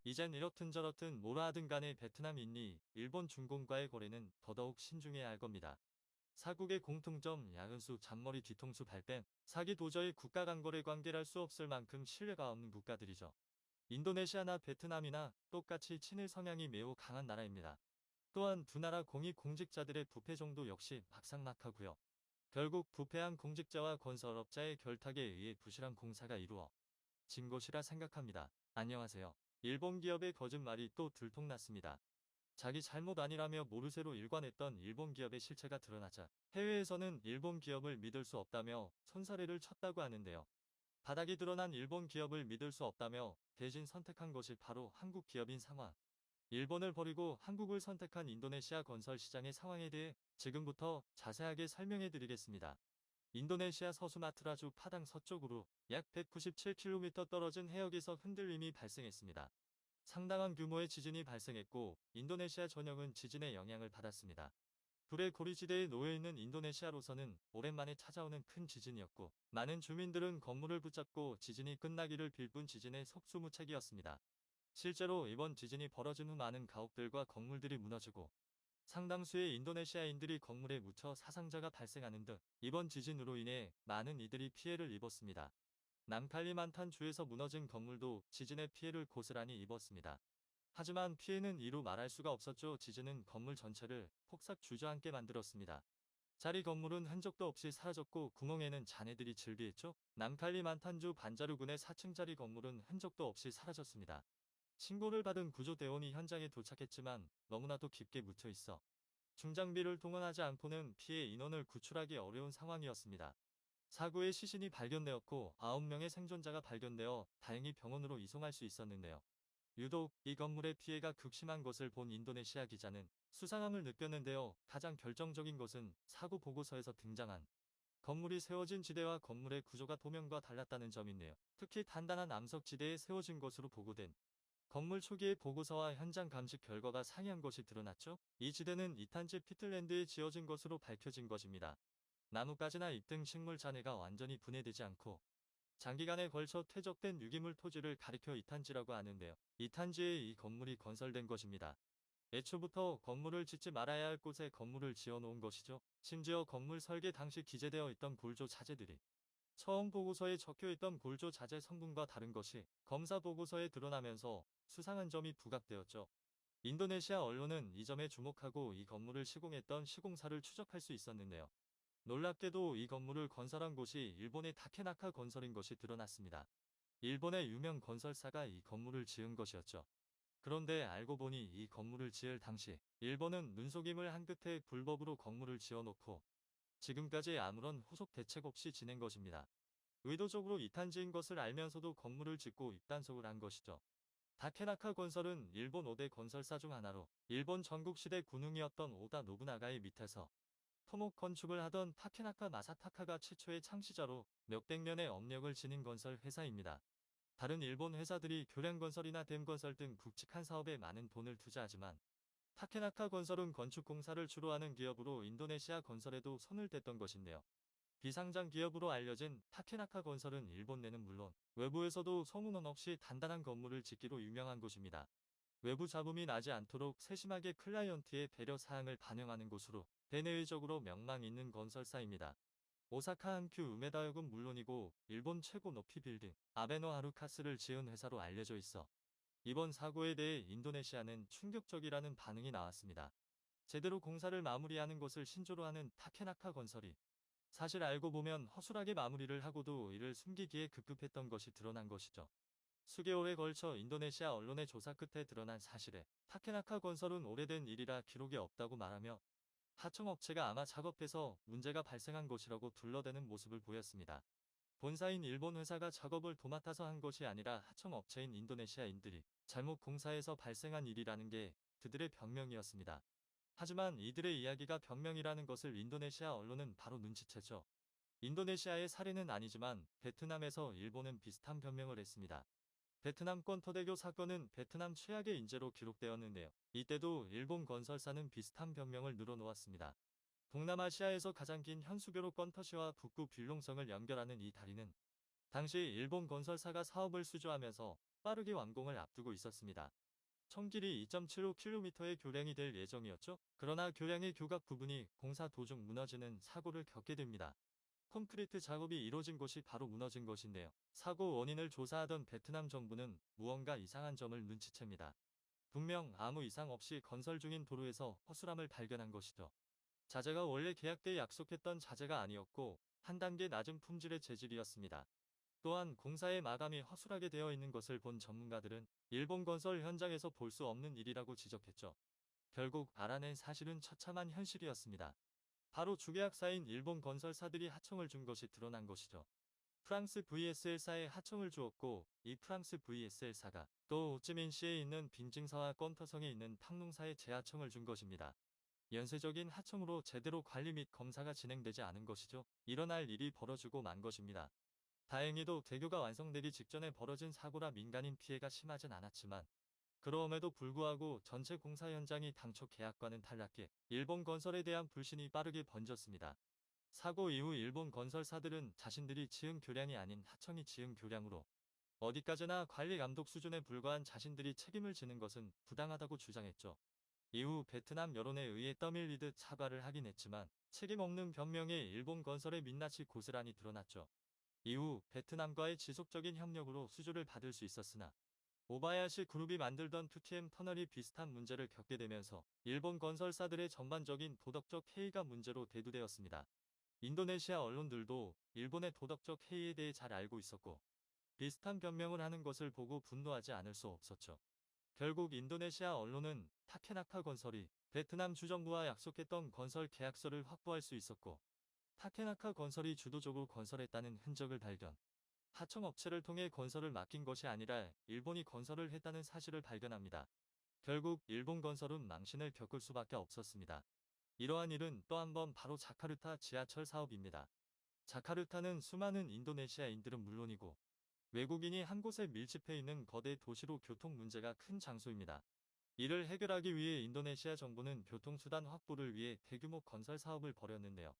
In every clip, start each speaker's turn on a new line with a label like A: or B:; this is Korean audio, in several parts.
A: 이젠 이렇든 저렇든 뭐라 하든 간에 베트남 인니, 일본 중공과의 거래는 더더욱 신중해야 할 겁니다. 사국의 공통점 야근수 잔머리 뒤통수 발뺌 사기 도저히 국가 간 거래 관계랄 수 없을 만큼 신뢰가 없는 국가들이죠. 인도네시아나 베트남이나 똑같이 친일 성향이 매우 강한 나라입니다. 또한 두 나라 공익 공직자들의 부패 정도 역시 막상막하고요. 결국 부패한 공직자와 건설업자의 결탁에 의해 부실한 공사가 이루어진 것이라 생각합니다. 안녕하세요. 일본 기업의 거짓말이 또 들통났습니다. 자기 잘못 아니라며 모르쇠로 일관했던 일본 기업의 실체가 드러나자 해외에서는 일본 기업을 믿을 수 없다며 손사래를 쳤다고 하는데요. 바닥이 드러난 일본 기업을 믿을 수 없다며 대신 선택한 것이 바로 한국 기업인 상황. 일본을 버리고 한국을 선택한 인도네시아 건설 시장의 상황에 대해 지금부터 자세하게 설명해 드리겠습니다. 인도네시아 서수마트라주 파당 서쪽으로 약 197km 떨어진 해역에서 흔들림이 발생했습니다. 상당한 규모의 지진이 발생했고 인도네시아 전역은 지진의 영향을 받았습니다. 불의 고리지대에 놓여있는 인도네시아로서는 오랜만에 찾아오는 큰 지진이었고 많은 주민들은 건물을 붙잡고 지진이 끝나기를 빌 뿐 지진의 속수무책이었습니다. 실제로 이번 지진이 벌어진 후 많은 가옥들과 건물들이 무너지고 상당수의 인도네시아인들이 건물에 묻혀 사상자가 발생하는 등 이번 지진으로 인해 많은 이들이 피해를 입었습니다. 남칼리만탄 주에서 무너진 건물도 지진의 피해를 고스란히 입었습니다. 하지만 피해는 이루 말할 수가 없었죠. 지진은 건물 전체를 폭삭 주저앉게 만들었습니다. 자리 건물은 흔적도 없이 사라졌고 구멍에는 잔해들이 즐비했죠. 남칼리만탄주 반자루군의 4층짜리 건물은 흔적도 없이 사라졌습니다. 신고를 받은 구조대원이 현장에 도착했지만 너무나도 깊게 묻혀 있어 중장비를 동원하지 않고는 피해 인원을 구출하기 어려운 상황이었습니다. 사고의 시신이 발견되었고 9명의 생존자가 발견되어 다행히 병원으로 이송할 수 있었는데요. 유독 이 건물의 피해가 극심한 것을 본 인도네시아 기자는 수상함을 느꼈는데요. 가장 결정적인 것은 사고 보고서에서 등장한 건물이 세워진 지대와 건물의 구조가 도면과 달랐다는 점인데요. 특히 단단한 암석 지대에 세워진 것으로 보고된 건물 초기의 보고서와 현장 감식 결과가 상이한 것이 드러났죠. 이 지대는 이탄지 피틀랜드에 지어진 것으로 밝혀진 것입니다. 나뭇가지나 잎 등 식물 잔해가 완전히 분해되지 않고 장기간에 걸쳐 퇴적된 유기물 토지를 가리켜 이탄지라고 하는데요. 이탄지에 이 건물이 건설된 것입니다. 애초부터 건물을 짓지 말아야 할 곳에 건물을 지어놓은 것이죠. 심지어 건물 설계 당시 기재되어 있던 골조 자재들이 처음 보고서에 적혀있던 골조 자재 성분과 다른 것이 검사 보고서에 드러나면서 수상한 점이 부각되었죠. 인도네시아 언론은 이 점에 주목하고 이 건물을 시공했던 시공사를 추적할 수 있었는데요. 놀랍게도 이 건물을 건설한 곳이 일본의 타케나카 건설인 것이 드러났습니다. 일본의 유명 건설사가 이 건물을 지은 것이었죠. 그런데 알고 보니 이 건물을 지을 당시 일본은 눈속임을 한 끝에 불법으로 건물을 지어놓고 지금까지 아무런 후속 대책 없이 지낸 것입니다. 의도적으로 이탄지인 것을 알면서도 건물을 짓고 입단속을 한 것이죠. 다케나카 건설은 일본 5대 건설사 중 하나로 일본 전국시대 군웅이었던 오다 노부나가의 밑에서 토목 건축을 하던 타케나카 마사타카가 최초의 창시자로 몇백 년의 업력을 지닌 건설 회사입니다. 다른 일본 회사들이 교량건설이나 댐건설 등 굵직한 사업에 많은 돈을 투자하지만 타케나카 건설은 건축공사를 주로 하는 기업으로 인도네시아 건설에도 손을 댔던 것인데요. 비상장 기업으로 알려진 타케나카 건설은 일본 내는 물론 외부에서도 소문원 없이 단단한 건물을 짓기로 유명한 곳입니다. 외부 잡음이 나지 않도록 세심하게 클라이언트의 배려 사항을 반영하는 곳으로 대내외적으로 명망 있는 건설사입니다. 오사카 한큐 우메다역은 물론이고 일본 최고 높이 빌딩 아베노 하루카스를 지은 회사로 알려져 있어 이번 사고에 대해 인도네시아는 충격적이라는 반응이 나왔습니다. 제대로 공사를 마무리하는 것을 신조로 하는 타케나카 건설이 사실 알고 보면 허술하게 마무리를 하고도 이를 숨기기에 급급했던 것이 드러난 것이죠. 수개월에 걸쳐 인도네시아 언론의 조사 끝에 드러난 사실에 타케나카 건설은 오래된 일이라 기록이 없다고 말하며 하청업체가 아마 작업해서 문제가 발생한 것이라고 둘러대는 모습을 보였습니다. 본사인 일본 회사가 작업을 도맡아서 한 것이 아니라 하청업체인 인도네시아인들이 잘못 공사해서 발생한 일이라는 게 그들의 변명이었습니다. 하지만 이들의 이야기가 변명이라는 것을 인도네시아 언론은 바로 눈치채죠. 인도네시아의 사례는 아니지만 베트남에서 일본은 비슷한 변명을 했습니다. 베트남 권터대교 사건은 베트남 최악의 인재로 기록되었는데요. 이때도 일본 건설사는 비슷한 변명을 늘어놓았습니다. 동남아시아에서 가장 긴 현수교로 권터시와 북부 뷰롱성을 연결하는 이 다리는 당시 일본 건설사가 사업을 수주하면서 빠르게 완공을 앞두고 있었습니다. 총 길이 2.75km의 교량이 될 예정이었죠. 그러나 교량의 교각 부분이 공사 도중 무너지는 사고를 겪게 됩니다. 콘크리트 작업이 이뤄진 곳이 바로 무너진 것인데요. 사고 원인을 조사하던 베트남 정부는 무언가 이상한 점을 눈치챕니다. 분명 아무 이상 없이 건설 중인 도로에서 허술함을 발견한 것이죠. 자재가 원래 계약 때 약속했던 자재가 아니었고 한 단계 낮은 품질의 재질이었습니다. 또한 공사의 마감이 허술하게 되어 있는 것을 본 전문가들은 일본 건설 현장에서 볼 수 없는 일이라고 지적했죠. 결국 알아낸 사실은 처참한 현실이었습니다. 바로 주계약사인 일본 건설사들이 하청을 준 것이 드러난 것이죠. 프랑스 VSL사에 하청을 주었고 이 프랑스 VSL사가 또 호찌민시에 있는 빙징사와 건터성에 있는 탕농사에 재하청을 준 것입니다. 연쇄적인 하청으로 제대로 관리 및 검사가 진행되지 않은 것이죠. 일어날 일이 벌어지고 만 것입니다. 다행히도 대교가 완성되기 직전에 벌어진 사고라 민간인 피해가 심하진 않았지만 그럼에도 불구하고 전체 공사 현장이 당초 계약과는 달랐기에 일본 건설에 대한 불신이 빠르게 번졌습니다. 사고 이후 일본 건설사들은 자신들이 지은 교량이 아닌 하청이 지은 교량으로 어디까지나 관리 감독 수준에 불과한 자신들이 책임을 지는 것은 부당하다고 주장했죠. 이후 베트남 여론에 의해 떠밀리듯 사과를 하긴 했지만 책임 없는 변명에 일본 건설의 민낯이 고스란히 드러났죠. 이후 베트남과의 지속적인 협력으로 수주를 받을 수 있었으나 오바야시 그룹이 만들던 2TM 터널이 비슷한 문제를 겪게 되면서 일본 건설사들의 전반적인 도덕적 해이가 문제로 대두되었습니다. 인도네시아 언론들도 일본의 도덕적 해이에 대해 잘 알고 있었고 비슷한 변명을 하는 것을 보고 분노하지 않을 수 없었죠. 결국 인도네시아 언론은 타케나카 건설이 베트남 주정부와 약속했던 건설 계약서를 확보할 수 있었고 타케나카 건설이 주도적으로 건설했다는 흔적을 발견. 하청업체를 통해 건설을 맡긴 것이 아니라 일본이 건설을 했다는 사실을 발견합니다. 결국 일본 건설은 망신을 겪을 수밖에 없었습니다. 이러한 일은 또 한 번 바로 자카르타 지하철 사업입니다. 자카르타는 수많은 인도네시아인들은 물론이고 외국인이 한 곳에 밀집해 있는 거대 도시로 교통 문제가 큰 장소입니다. 이를 해결하기 위해 인도네시아 정부는 교통수단 확보를 위해 대규모 건설 사업을 벌였는데요.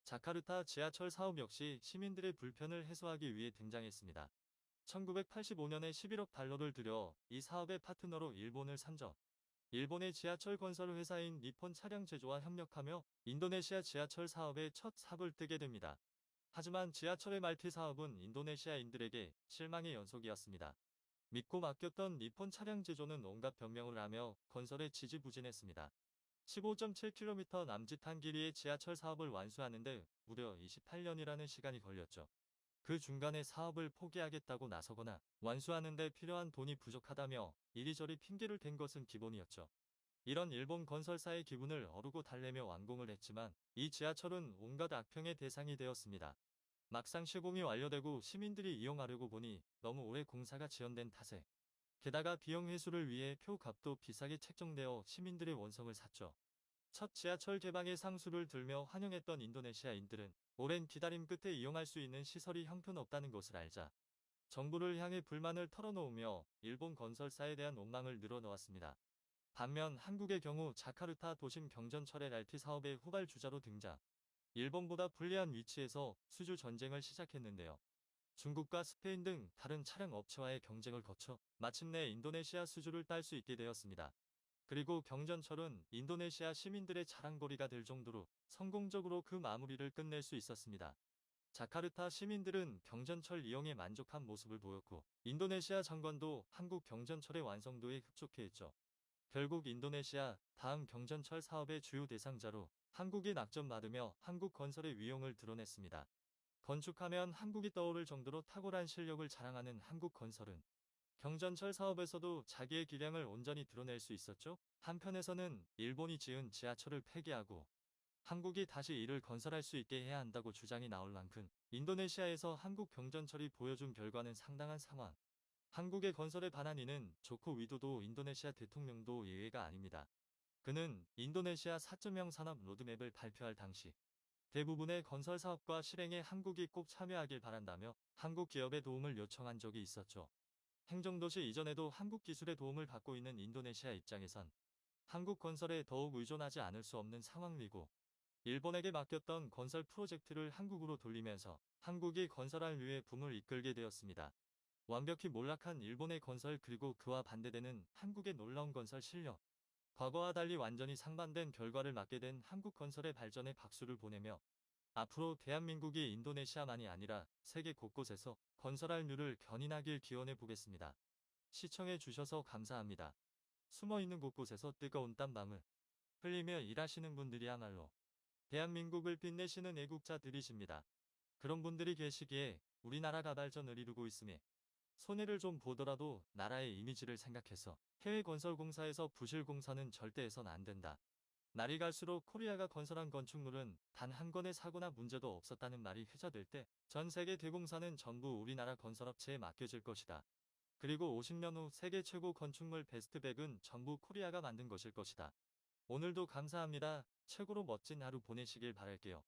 A: 자카르타 지하철 사업 역시 시민들의 불편을 해소하기 위해 등장했습니다. 1985년에 11억 달러를 들여 이 사업의 파트너로 일본을 선정. 일본의 지하철 건설 회사인 니폰 차량 제조와 협력하며 인도네시아 지하철 사업에 첫 삽을 뜨게 됩니다. 하지만 지하철의 말티 사업은 인도네시아인들에게 실망의 연속이었습니다. 믿고 맡겼던 니폰 차량 제조는 온갖 변명을 하며 건설에 지지부진했습니다. 15.7km 남짓한 길이의 지하철 사업을 완수하는데 무려 28년이라는 시간이 걸렸죠. 그 중간에 사업을 포기하겠다고 나서거나 완수하는데 필요한 돈이 부족하다며 이리저리 핑계를 댄 것은 기본이었죠. 이런 일본 건설사의 기분을 어루고 달래며 완공을 했지만 이 지하철은 온갖 악평의 대상이 되었습니다. 막상 시공이 완료되고 시민들이 이용하려고 보니 너무 오래 공사가 지연된 탓에 게다가 비용 회수를 위해 표값도 비싸게 책정되어 시민들의 원성을 샀죠. 첫 지하철 개방의 상수를 들며 환영했던 인도네시아인들은 오랜 기다림 끝에 이용할 수 있는 시설이 형편없다는 것을 알자 정부를 향해 불만을 털어놓으며 일본 건설사에 대한 원망을 늘어놓았습니다. 반면 한국의 경우 자카르타 도심 경전철 LRT 사업의 후발주자로 등장. 일본보다 불리한 위치에서 수주 전쟁을 시작했는데요. 중국과 스페인 등 다른 차량 업체와의 경쟁을 거쳐 마침내 인도네시아 수주를 딸 수 있게 되었습니다. 그리고 경전철은 인도네시아 시민들의 자랑거리가 될 정도로 성공적으로 그 마무리를 끝낼 수 있었습니다. 자카르타 시민들은 경전철 이용에 만족한 모습을 보였고 인도네시아 정권도 한국 경전철의 완성도에 흡족해했죠. 결국 인도네시아 다음 경전철 사업의 주요 대상자로 한국이 낙점받으며 한국 건설의 위용을 드러냈습니다. 건축하면 한국이 떠오를 정도로 탁월한 실력을 자랑하는 한국건설은 경전철 사업에서도 자기의 기량을 온전히 드러낼 수 있었죠. 한편에서는 일본이 지은 지하철을 폐기하고 한국이 다시 이를 건설할 수 있게 해야 한다고 주장이 나올 만큼 인도네시아에서 한국 경전철이 보여준 결과는 상당한 상황. 한국의 건설에 반한 이는 조코 위도도 인도네시아 대통령도 예외가 아닙니다. 그는 인도네시아 4.0 산업 로드맵을 발표할 당시 대부분의 건설 사업과 실행에 한국이 꼭 참여하길 바란다며 한국 기업의 도움을 요청한 적이 있었죠. 행정도시 이전에도 한국 기술의 도움을 받고 있는 인도네시아 입장에선 한국 건설에 더욱 의존하지 않을 수 없는 상황이고 일본에게 맡겼던 건설 프로젝트를 한국으로 돌리면서 한국이 건설할 류의 붐을 이끌게 되었습니다. 완벽히 몰락한 일본의 건설 그리고 그와 반대되는 한국의 놀라운 건설 실력. 과거와 달리 완전히 상반된 결과를 맞게 된 한국 건설의 발전에 박수를 보내며 앞으로 대한민국이 인도네시아만이 아니라 세계 곳곳에서 건설할 류를 견인하길 기원해 보겠습니다. 시청해 주셔서 감사합니다. 숨어있는 곳곳에서 뜨거운 땀방울 흘리며 일하시는 분들이야말로 대한민국을 빛내시는 애국자들이십니다. 그런 분들이 계시기에 우리나라가 발전을 이루고 있음에 손해를 좀 보더라도 나라의 이미지를 생각해서 해외 건설공사에서 부실공사는 절대 해선 안 된다. 날이 갈수록 코리아가 건설한 건축물은 단 한 건의 사고나 문제도 없었다는 말이 회자될 때 전 세계 대공사는 전부 우리나라 건설업체에 맡겨질 것이다. 그리고 50년 후 세계 최고 건축물 베스트 100은 전부 코리아가 만든 것일 것이다. 오늘도 감사합니다. 최고로 멋진 하루 보내시길 바랄게요.